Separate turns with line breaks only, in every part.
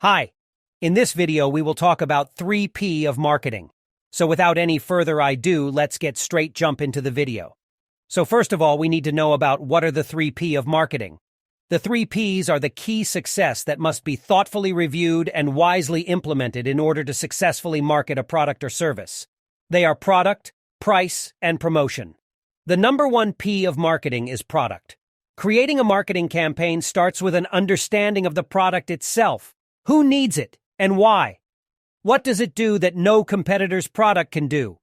Hi. In this video, we will talk about 3P of marketing. So without any further ado, let's get straight jump into the video. So first of all, we need to know about what are the 3P of marketing. The 3Ps are the key success that must be thoughtfully reviewed and wisely implemented in order to successfully market a product or service. They are product, price, and promotion. The number one P of marketing is product. Creating a marketing campaign starts with an understanding of the product itself. Who needs it, and why? What does it do that no competitor's product can do?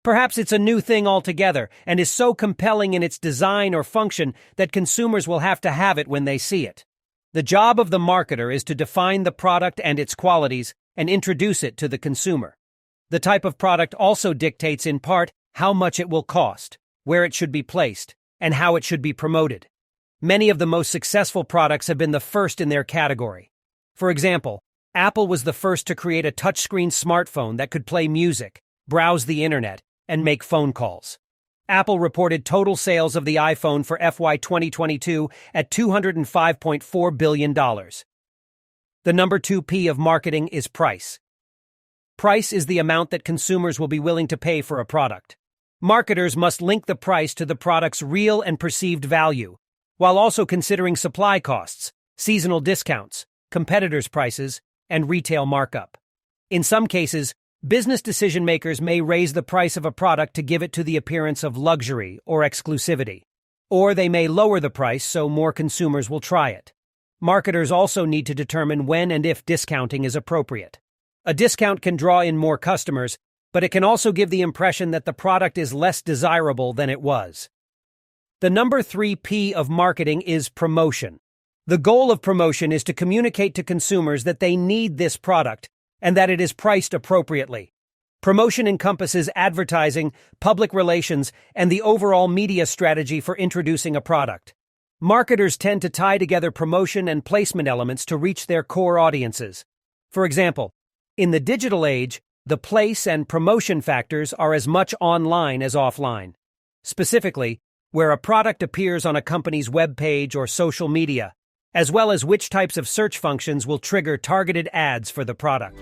Perhaps it's a new thing altogether and is so compelling in its design or function that consumers will have to have it when they see it. The job of the marketer is to define the product and its qualities and introduce it to the consumer. The type of product also dictates in part how much it will cost, where it should be placed, and how it should be promoted. Many of the most successful products have been the first in their category. For example, Apple was the first to create a touchscreen smartphone that could play music, browse the internet, and make phone calls. Apple reported total sales of the iPhone for FY 2022 at $205.4 billion. The number 2P of marketing is price. Price is the amount that consumers will be willing to pay for a product. Marketers must link the price to the product's real and perceived value, while also considering supply costs, seasonal discounts, competitors' prices, and retail markup. In some cases, business decision-makers may raise the price of a product to give it to the appearance of luxury or exclusivity. Or they may lower the price so more consumers will try it. Marketers also need to determine when and if discounting is appropriate. A discount can draw in more customers, but it can also give the impression that the product is less desirable than it was. The number 3P of marketing is promotion. The goal of promotion is to communicate to consumers that they need this product and that it is priced appropriately. Promotion encompasses advertising, public relations, and the overall media strategy for introducing a product. Marketers tend to tie together promotion and placement elements to reach their core audiences. For example, in the digital age, the place and promotion factors are as much online as offline. Specifically, where a product appears on a company's web page or social media, as well as which types of search functions will trigger targeted ads for the product.